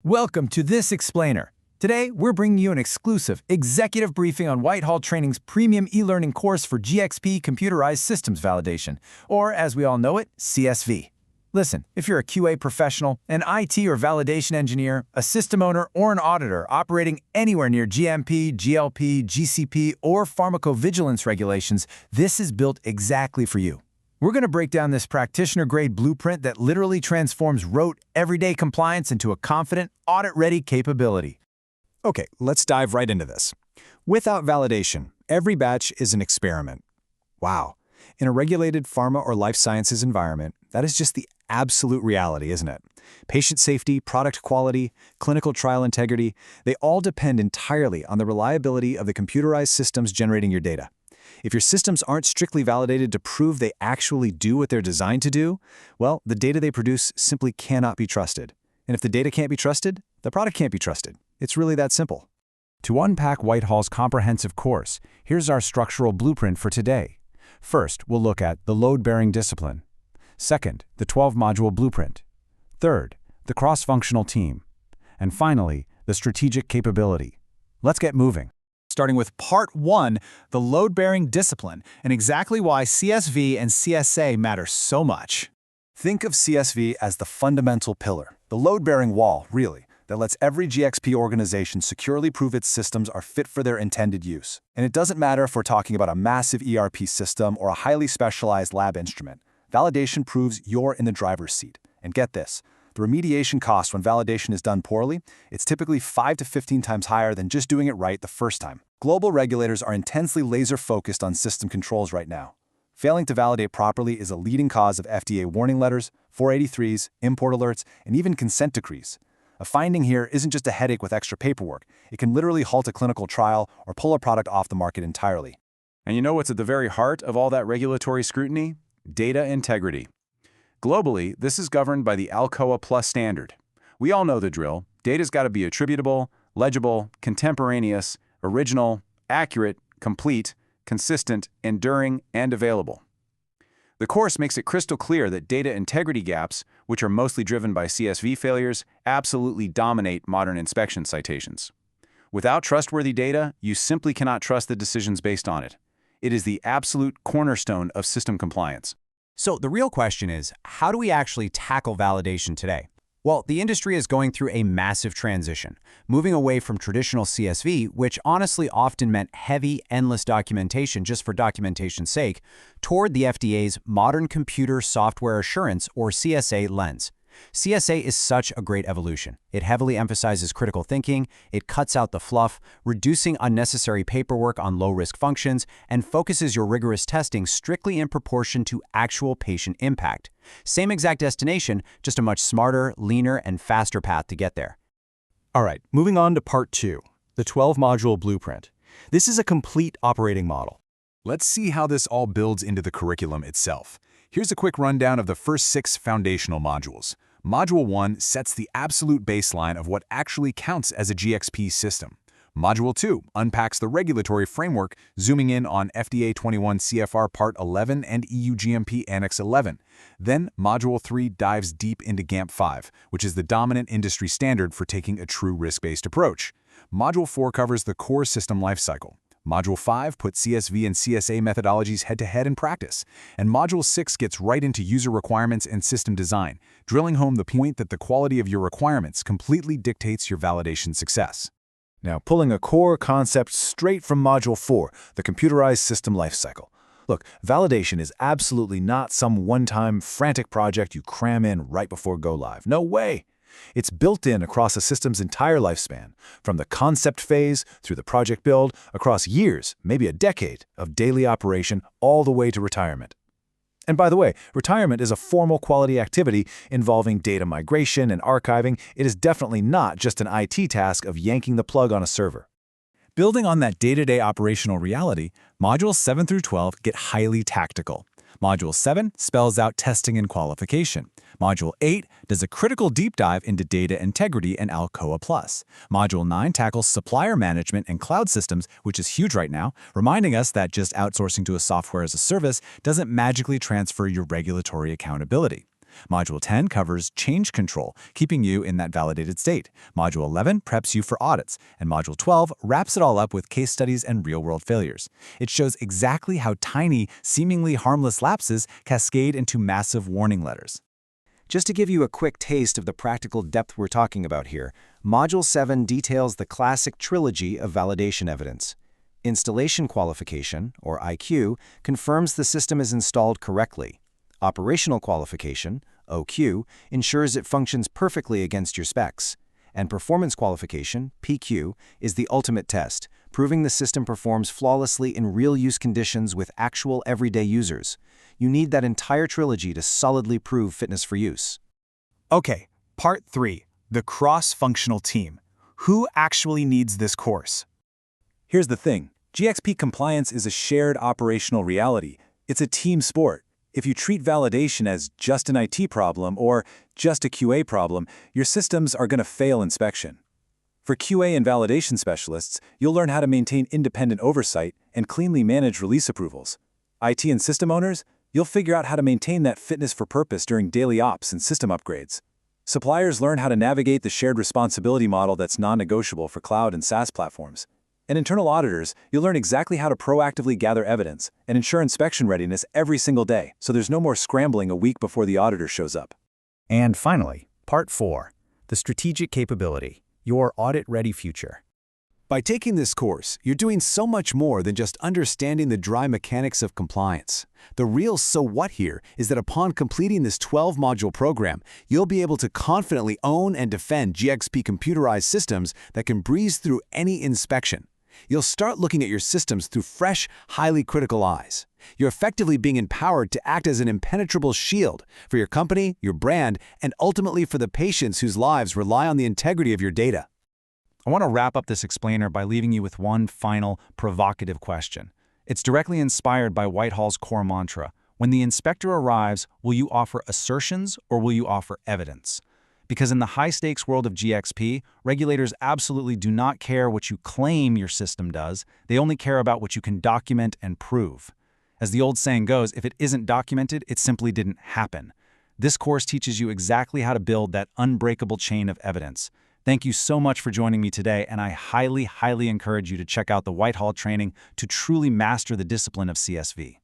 Welcome to This Explainer. Today, we're bringing you an exclusive executive briefing on Whitehall Training's premium e-learning course for GxP Computerized Systems Validation, or as we all know it, CSV. Listen, if you're a QA professional, an IT or validation engineer, a system owner, or an auditor operating anywhere near GMP, GLP, GCP, or pharmacovigilance regulations, this is built exactly for you. We're going to break down this practitioner-grade blueprint that literally transforms rote, everyday compliance into a confident, audit-ready capability. Okay, let's dive right into this. Without validation, every batch is an experiment. Wow. In a regulated pharma or life sciences environment, that is just the absolute reality, isn't it? Patient safety, product quality, clinical trial integrity, they all depend entirely on the reliability of the computerized systems generating your data. If your systems aren't strictly validated to prove they actually do what they're designed to do, well, the data they produce simply cannot be trusted. And if the data can't be trusted, the product can't be trusted. It's really that simple. To unpack Whitehall's comprehensive course, here's our structural blueprint for today. First, we'll look at the load-bearing discipline. Second, the 12-module blueprint. Third, the cross-functional team. And finally, the strategic capability. Let's get moving. Starting with Part 1, the load-bearing discipline, and exactly why CSV and CSA matter so much. Think of CSV as the fundamental pillar, the load-bearing wall, really, that lets every GxP organization securely prove its systems are fit for their intended use. And it doesn't matter if we're talking about a massive ERP system or a highly specialized lab instrument. Validation proves you're in the driver's seat. And get this, the remediation cost when validation is done poorly, it's typically 5 to 15 times higher than just doing it right the first time. Global regulators are intensely laser-focused on system controls right now. Failing to validate properly is a leading cause of FDA warning letters, 483s, import alerts, and even consent decrees. A finding here isn't just a headache with extra paperwork. It can literally halt a clinical trial or pull a product off the market entirely. And you know what's at the very heart of all that regulatory scrutiny? Data integrity. Globally, this is governed by the ALCOA Plus standard. We all know the drill. Data's got to be attributable, legible, contemporaneous, original, accurate, complete, consistent, enduring, and available. The course makes it crystal clear that data integrity gaps, which are mostly driven by CSV failures, absolutely dominate modern inspection citations. Without trustworthy data, you simply cannot trust the decisions based on it. It is the absolute cornerstone of system compliance. So the real question is, how do we actually tackle validation today? Well, the industry is going through a massive transition, moving away from traditional CSV, which honestly often meant heavy, endless documentation just for documentation's sake, toward the FDA's Modern Computer Software Assurance, or CSA lens. CSA is such a great evolution. It heavily emphasizes critical thinking, it cuts out the fluff, reducing unnecessary paperwork on low-risk functions, and focuses your rigorous testing strictly in proportion to actual patient impact. Same exact destination, just a much smarter, leaner, and faster path to get there. All right, moving on to Part 2, the 12-module blueprint. This is a complete operating model. Let's see how this all builds into the curriculum itself. Here's a quick rundown of the first 6 foundational modules. Module 1 sets the absolute baseline of what actually counts as a GxP system. Module 2 unpacks the regulatory framework, zooming in on FDA 21 CFR Part 11 and EU GMP Annex 11. Then, Module 3 dives deep into GAMP 5, which is the dominant industry standard for taking a true risk-based approach. Module 4 covers the core system lifecycle. Module 5 puts CSV and CSA methodologies head-to-head in practice, and Module 6 gets right into user requirements and system design, drilling home the point that the quality of your requirements completely dictates your validation success. Now, pulling a core concept straight from Module 4, the computerized system lifecycle. Look, validation is absolutely not some one-time frantic project you cram in right before go-live. No way! It's built in across a system's entire lifespan, from the concept phase through the project build, across years, maybe a decade, of daily operation all the way to retirement. And by the way, retirement is a formal quality activity involving data migration and archiving. It is definitely not just an IT task of yanking the plug on a server. Building on that day-to-day operational reality, Modules 7 through 12 get highly tactical. Module 7 spells out testing and qualification. Module 8 does a critical deep dive into data integrity and ALCOA+. Module 9 tackles supplier management and cloud systems, which is huge right now, reminding us that just outsourcing to a software as a service doesn't magically transfer your regulatory accountability. Module 10 covers change control, keeping you in that validated state. Module 11 preps you for audits, and Module 12 wraps it all up with case studies and real-world failures. It shows exactly how tiny, seemingly harmless lapses cascade into massive warning letters. Just to give you a quick taste of the practical depth we're talking about here, Module 7 details the classic trilogy of validation evidence. Installation qualification, or IQ, confirms the system is installed correctly. Operational qualification, OQ, ensures it functions perfectly against your specs. And performance qualification, PQ, is the ultimate test, proving the system performs flawlessly in real-use conditions with actual everyday users. You need that entire trilogy to solidly prove fitness for use. Okay, Part 3, the cross-functional team. Who actually needs this course? Here's the thing. GxP compliance is a shared operational reality. It's a team sport. If you treat validation as just an IT problem or just a QA problem, your systems are going to fail inspection. For QA and validation specialists, you'll learn how to maintain independent oversight and cleanly manage release approvals. IT and system owners, you'll figure out how to maintain that fitness for purpose during daily ops and system upgrades. Suppliers learn how to navigate the shared responsibility model that's non-negotiable for cloud and SaaS platforms. And internal auditors, you'll learn exactly how to proactively gather evidence and ensure inspection readiness every single day, so there's no more scrambling a week before the auditor shows up. And finally, Part 4, the strategic capability, your audit-ready future. By taking this course, you're doing so much more than just understanding the dry mechanics of compliance. The real so what here is that upon completing this 12-module program, you'll be able to confidently own and defend GxP computerized systems that can breeze through any inspection. You'll start looking at your systems through fresh, highly critical eyes. You're effectively being empowered to act as an impenetrable shield for your company, your brand, and ultimately for the patients whose lives rely on the integrity of your data. I want to wrap up this explainer by leaving you with one final, provocative question. It's directly inspired by Whitehall's core mantra. When the inspector arrives, will you offer assertions or will you offer evidence? Because in the high-stakes world of GxP, regulators absolutely do not care what you claim your system does. They only care about what you can document and prove. As the old saying goes, if it isn't documented, it simply didn't happen. This course teaches you exactly how to build that unbreakable chain of evidence. Thank you so much for joining me today, and I highly, highly encourage you to check out the Whitehall training to truly master the discipline of CSV.